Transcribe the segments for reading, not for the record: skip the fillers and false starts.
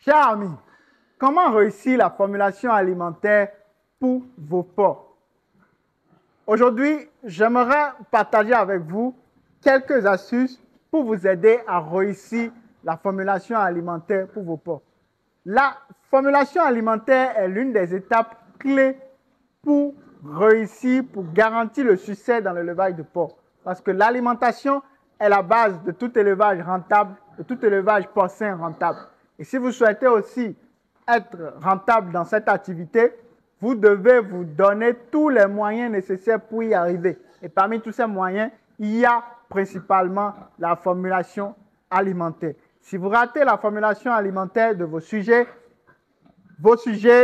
Chers amis, comment réussir la formulation alimentaire pour vos porcs? Aujourd'hui, j'aimerais partager avec vous quelques astuces pour vous aider à réussir la formulation alimentaire pour vos porcs. La formulation alimentaire est l'une des étapes clés pour réussir, pour garantir le succès dans l'élevage de porcs. Parce que l'alimentation est la base de tout élevage rentable, de tout élevage porcin rentable. Et si vous souhaitez aussi être rentable dans cette activité, vous devez vous donner tous les moyens nécessaires pour y arriver. Et parmi tous ces moyens, il y a principalement la formulation alimentaire. Si vous ratez la formulation alimentaire de vos sujets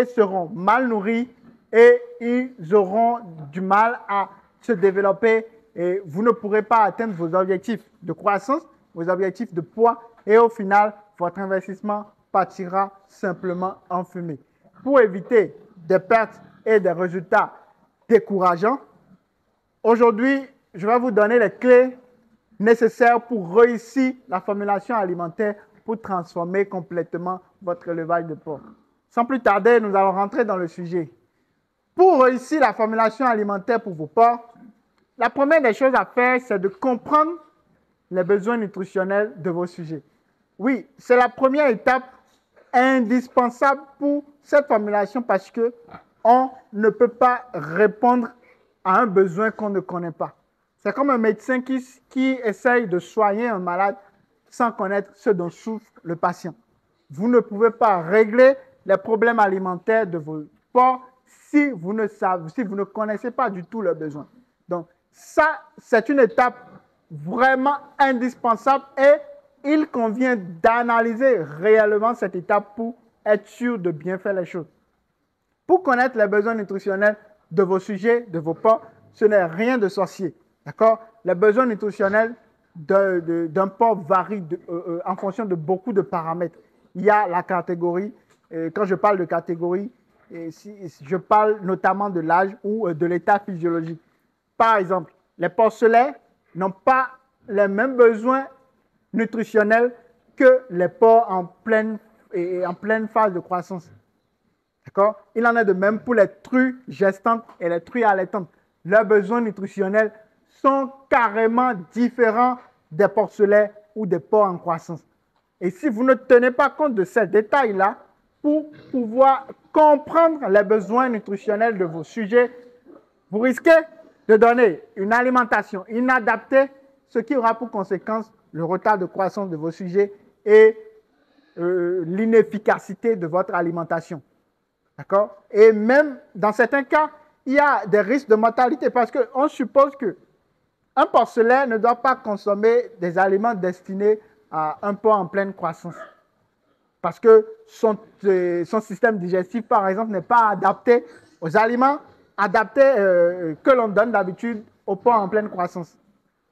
seront mal nourris et ils auront du mal à se développer et vous ne pourrez pas atteindre vos objectifs de croissance, vos objectifs de poids et au final, votre investissement partira simplement en fumée. Pour éviter des pertes et des résultats décourageants, aujourd'hui, je vais vous donner les clés nécessaires pour réussir la formulation alimentaire pour transformer complètement votre élevage de porc. Sans plus tarder, nous allons rentrer dans le sujet. Pour réussir la formulation alimentaire pour vos porcs, la première des choses à faire, c'est de comprendre les besoins nutritionnels de vos sujets. Oui, c'est la première étape indispensable pour cette formulation parce qu'on ne peut pas répondre à un besoin qu'on ne connaît pas. C'est comme un médecin qui essaye de soigner un malade sans connaître ce dont souffre le patient. Vous ne pouvez pas régler les problèmes alimentaires de vos porcs si vous ne connaissez pas du tout leurs besoins. Donc, ça, c'est une étape vraiment indispensable et il convient d'analyser réellement cette étape pour être sûr de bien faire les choses. Pour connaître les besoins nutritionnels de vos sujets, de vos porcs, ce n'est rien de sorcier. D'accord? Les besoins nutritionnels d'un porc varient en fonction de beaucoup de paramètres. Il y a la catégorie, quand je parle de catégorie, je parle notamment de l'âge ou de l'état physiologique. Par exemple, les porcelets n'ont pas les mêmes besoins nutritionnels que les porcs en pleine phase de croissance. D'accord? Il en est de même pour les truies gestantes et les truies allaitantes. Leurs besoins nutritionnels sont carrément différents des porcelets ou des porcs en croissance. Et si vous ne tenez pas compte de ces détails-là, pour pouvoir comprendre les besoins nutritionnels de vos sujets, vous risquez de donner une alimentation inadaptée, ce qui aura pour conséquence le retard de croissance de vos sujets et l'inefficacité de votre alimentation. D'accord? Et même dans certains cas, il y a des risques de mortalité parce qu'on suppose qu'un porcelet ne doit pas consommer des aliments destinés à un porc en pleine croissance. Parce que son système digestif, par exemple, n'est pas adapté aux aliments adaptés que l'on donne d'habitude aux porcs en pleine croissance.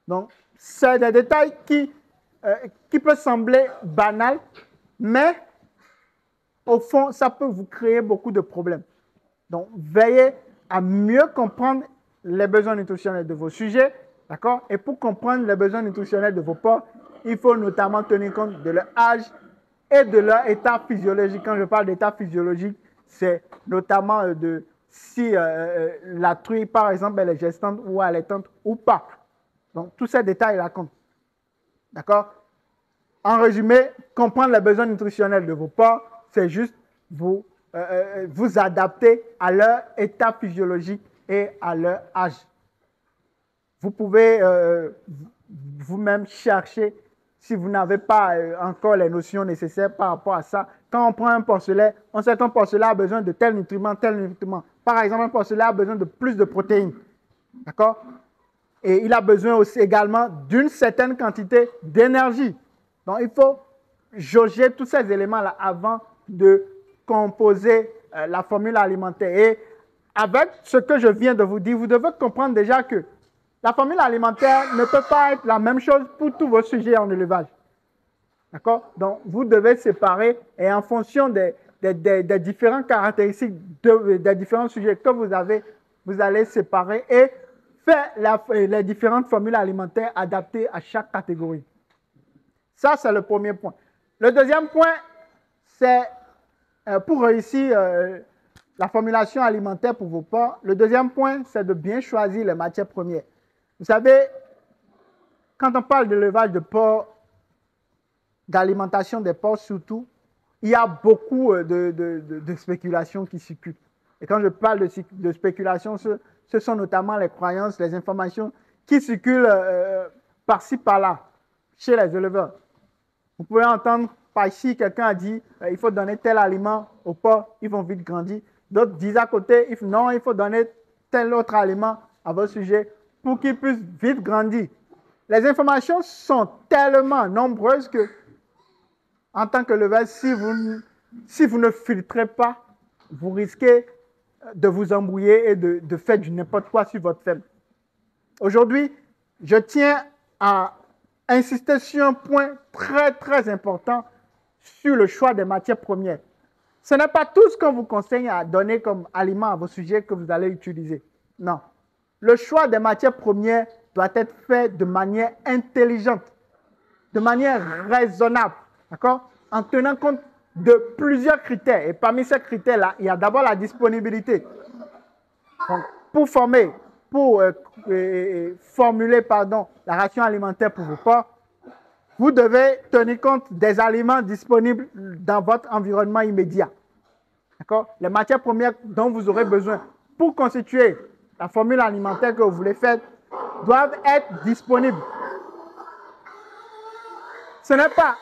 Donc, c'est des détails qui peuvent sembler banals, mais au fond, ça peut vous créer beaucoup de problèmes. Donc, veillez à mieux comprendre les besoins nutritionnels de vos sujets, d'accord? Et pour comprendre les besoins nutritionnels de vos porcs, il faut notamment tenir compte de leur âge et de leur état physiologique. Quand je parle d'état physiologique, c'est notamment si la truie, par exemple, elle est gestante ou allaitante ou pas. Donc, tous ces détails-là comptent. D'accord? En résumé, comprendre les besoins nutritionnels de vos porcs, c'est juste vous adapter à leur état physiologique et à leur âge. Vous pouvez vous-même chercher si vous n'avez pas encore les notions nécessaires par rapport à ça. Quand on prend un porcelet, on sait qu'un porcelet a besoin de tel nutriment, tel nutriment. Par exemple, un porcelet a besoin de plus de protéines. D'accord? Et il a besoin aussi également d'une certaine quantité d'énergie. Donc, il faut jauger tous ces éléments-là avant de composer la formule alimentaire. Et avec ce que je viens de vous dire, vous devez comprendre déjà que la formule alimentaire ne peut pas être la même chose pour tous vos sujets en élevage. D'accord? Donc, vous devez séparer et en fonction des différentes caractéristiques des différents sujets que vous avez, vous allez séparer et faire les différentes formules alimentaires adaptées à chaque catégorie. Ça, c'est le premier point. Le deuxième point, c'est pour réussir la formulation alimentaire pour vos porcs, le deuxième point, c'est de bien choisir les matières premières. Vous savez, quand on parle d'élevage de porcs, d'alimentation des porcs surtout, il y a beaucoup de spéculations qui circulent. Et quand je parle de spéculation, ce sont notamment les croyances, les informations qui circulent par-ci, par-là, chez les éleveurs. Vous pouvez entendre par ici, quelqu'un a dit il faut donner tel aliment aux porcs, ils vont vite grandir. D'autres disent à côté, non, il faut donner tel autre aliment à votre sujet pour qu'ils puissent vite grandir. Les informations sont tellement nombreuses que, en tant que éleveur, si vous ne filtrez pas, vous risquez de vous embrouiller et de faire du n'importe quoi sur votre ferme. Aujourd'hui, je tiens à insister sur un point très, très important sur le choix des matières premières. Ce n'est pas tout ce qu'on vous conseille à donner comme aliment à vos sujets que vous allez utiliser. Non. Le choix des matières premières doit être fait de manière intelligente, de manière raisonnable, d'accord? En tenant compte de plusieurs critères. Et parmi ces critères-là, il y a d'abord la disponibilité. Donc, pour formuler la ration alimentaire pour vos porcs, vous devez tenir compte des aliments disponibles dans votre environnement immédiat. D'accord? Les matières premières dont vous aurez besoin pour constituer la formule alimentaire que vous voulez faire doivent être disponibles. Ce n'est pas,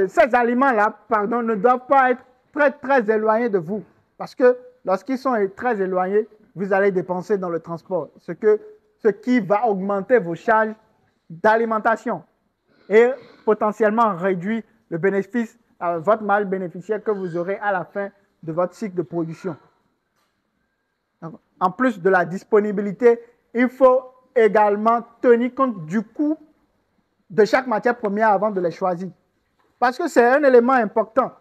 ces aliments-là, ne doivent pas être très, très éloignés de vous. Parce que lorsqu'ils sont très éloignés, vous allez dépenser dans le transport, ce qui va augmenter vos charges d'alimentation et potentiellement réduire le bénéfice, votre marge bénéficiaire que vous aurez à la fin de votre cycle de production. Donc, en plus de la disponibilité, il faut également tenir compte du coût de chaque matière première avant de les choisir. Parce que c'est un élément important.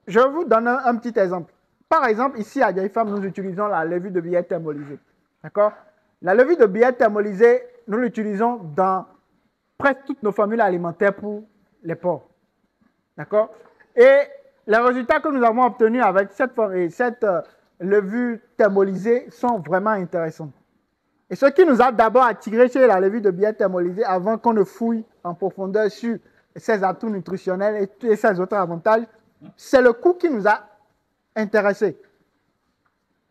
Je vous donne un petit exemple. Par exemple, ici à Gaïfam, nous utilisons la levure de billets thermolysée. D'accord? La levure de billets thermolysée, nous l'utilisons dans presque toutes nos formules alimentaires pour les porcs. D'accord? Et les résultats que nous avons obtenus avec cette levure thermolysée sont vraiment intéressants. Et ce qui nous a d'abord attiré chez la levure de billets thermolysée, avant qu'on ne fouille en profondeur sur ses atouts nutritionnels et ses autres avantages, c'est le coût qui nous a intéressés.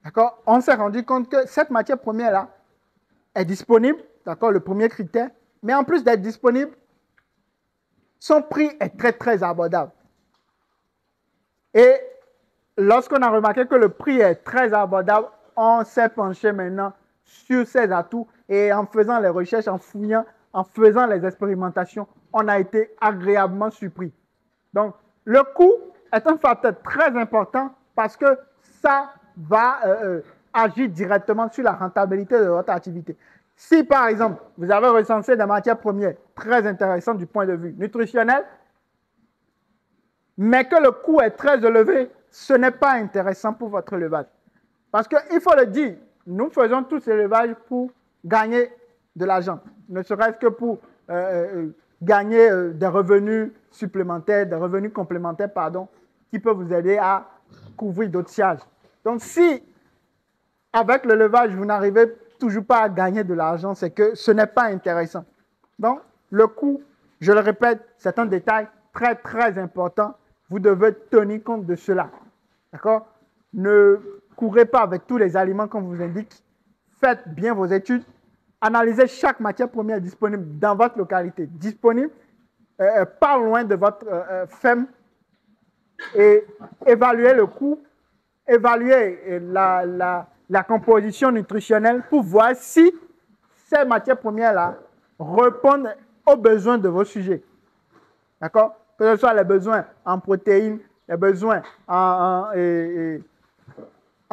D'accord? On s'est rendu compte que cette matière première-là est disponible, d'accord, le premier critère, mais en plus d'être disponible, son prix est très, très abordable. Et lorsqu'on a remarqué que le prix est très abordable, on s'est penché maintenant sur ses atouts et en faisant les recherches, en fouillant, en faisant les expérimentations, on a été agréablement surpris. Donc, le coût est un facteur très important parce que ça va agir directement sur la rentabilité de votre activité. Si, par exemple, vous avez recensé des matières premières très intéressantes du point de vue nutritionnel, mais que le coût est très élevé, ce n'est pas intéressant pour votre élevage. Parce qu'il faut le dire, nous faisons tous ces élevages pour gagner de l'argent, ne serait-ce que pour gagner des revenus supplémentaires, des revenus complémentaires, qui peuvent vous aider à couvrir d'autres charges. Donc, si avec l'élevage, vous n'arrivez toujours pas à gagner de l'argent, c'est que ce n'est pas intéressant. Donc, le coût, je le répète, c'est un détail très, très important. Vous devez tenir compte de cela. D'accord? Ne courez pas avec tous les aliments qu'on vous indique. Faites bien vos études. Analysez chaque matière première disponible dans votre localité, disponible, pas loin de votre ferme, et évaluez le coût, évaluez la composition nutritionnelle pour voir si ces matières premières-là répondent aux besoins de vos sujets. D'accord? Que ce soit les besoins en protéines, les besoins en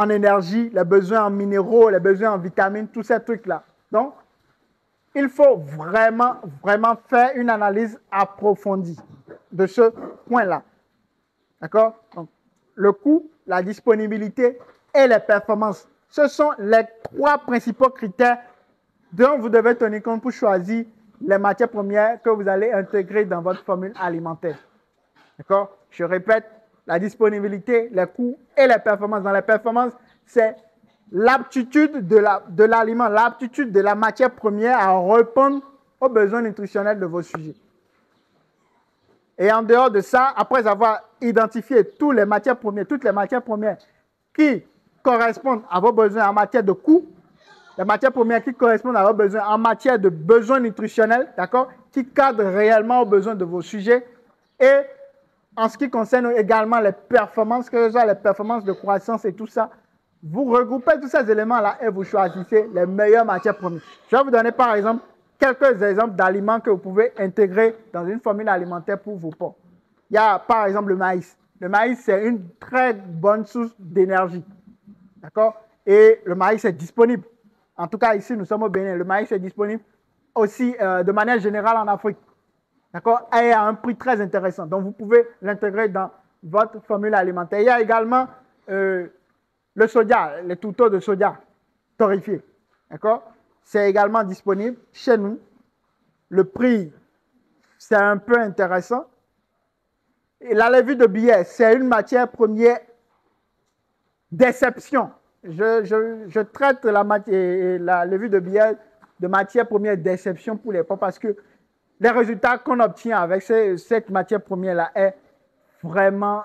énergie, les besoins en minéraux, les besoins en vitamines, tous ces trucs-là. Donc, il faut vraiment, vraiment faire une analyse approfondie de ce point-là. D'accord? Donc, le coût, la disponibilité et les performances. Ce sont les trois principaux critères dont vous devez tenir compte pour choisir les matières premières que vous allez intégrer dans votre formule alimentaire. D'accord? Je répète, la disponibilité, les coûts et les performances. Dans les performances, c'est l'aptitude de l'aliment, l'aptitude de la matière première à répondre aux besoins nutritionnels de vos sujets. Et en dehors de ça, après avoir identifié toutes les matières premières qui correspondent à vos besoins en matière de coûts, les matières premières qui correspondent à vos besoins en matière de besoins nutritionnels, d'accord, qui cadrent réellement aux besoins de vos sujets. Et en ce qui concerne également les performances, que ce soit les performances de croissance et tout ça, vous regroupez tous ces éléments-là et vous choisissez les meilleures matières premières. Je vais vous donner par exemple quelques exemples d'aliments que vous pouvez intégrer dans une formule alimentaire pour vos porcs. Il y a par exemple le maïs. Le maïs, c'est une très bonne source d'énergie. D'accord? Et le maïs est disponible. En tout cas, ici, nous sommes au Bénin. Le maïs est disponible aussi de manière générale en Afrique. D'accord? Et à un prix très intéressant. Donc, vous pouvez l'intégrer dans votre formule alimentaire. Il y a également le soja, les tourteaux de soja torréfiés. D'accord? C'est également disponible chez nous. Le prix, c'est un peu intéressant. Et la levure de billet, c'est une matière première d'exception. Je traite la levure de billet de matière première d'exception pour les porcs parce que les résultats qu'on obtient avec cette matière première-là est vraiment...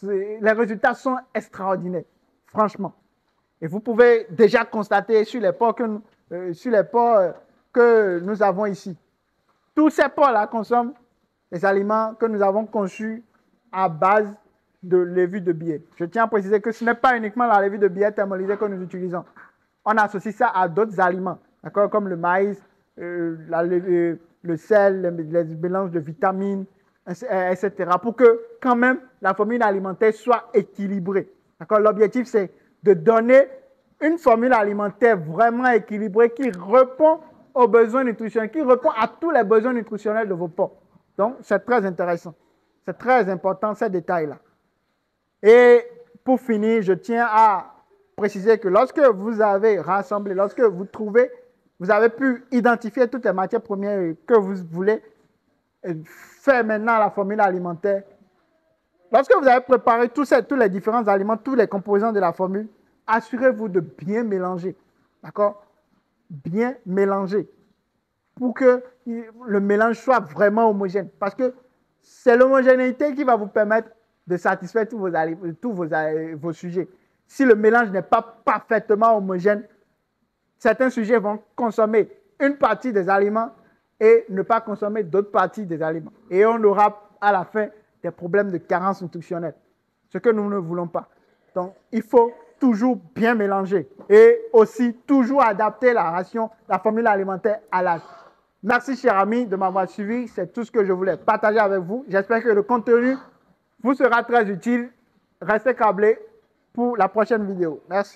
Les résultats sont extraordinaires, franchement. Et vous pouvez déjà constater sur les porcs que nous avons ici. Tous ces porcs-là consomment les aliments que nous avons conçus à base de levure de billet. Je tiens à préciser que ce n'est pas uniquement la levure de billet thermolysée que nous utilisons. On associe ça à d'autres aliments, d'accord, comme le maïs, le sel, les mélanges de vitamines, etc. pour que quand même la formule alimentaire soit équilibrée. L'objectif, c'est de donner une formule alimentaire vraiment équilibrée qui répond aux besoins nutritionnels, qui répond à tous les besoins nutritionnels de vos porcs. Donc, c'est très intéressant. C'est très important, ces détails-là. Et pour finir, je tiens à préciser que lorsque vous avez rassemblé, lorsque vous avez pu identifier toutes les matières premières que vous voulez faire maintenant la formule alimentaire, lorsque vous avez préparé tous les différents aliments, tous les composants de la formule, assurez-vous de bien mélanger. D'accord? Bien mélanger pour que le mélange soit vraiment homogène. Parce que c'est l'homogénéité qui va vous permettre de satisfaire tous vos sujets. Si le mélange n'est pas parfaitement homogène, certains sujets vont consommer une partie des aliments et ne pas consommer d'autres parties des aliments. Et on aura à la fin des problèmes de carence nutritionnelle, ce que nous ne voulons pas. Donc, il faut toujours bien mélanger et aussi toujours adapter la ration, la formule alimentaire à l'âge. Merci, chers amis, de m'avoir suivi. C'est tout ce que je voulais partager avec vous. J'espère que le contenu vous sera très utile. Restez câblés pour la prochaine vidéo. Merci.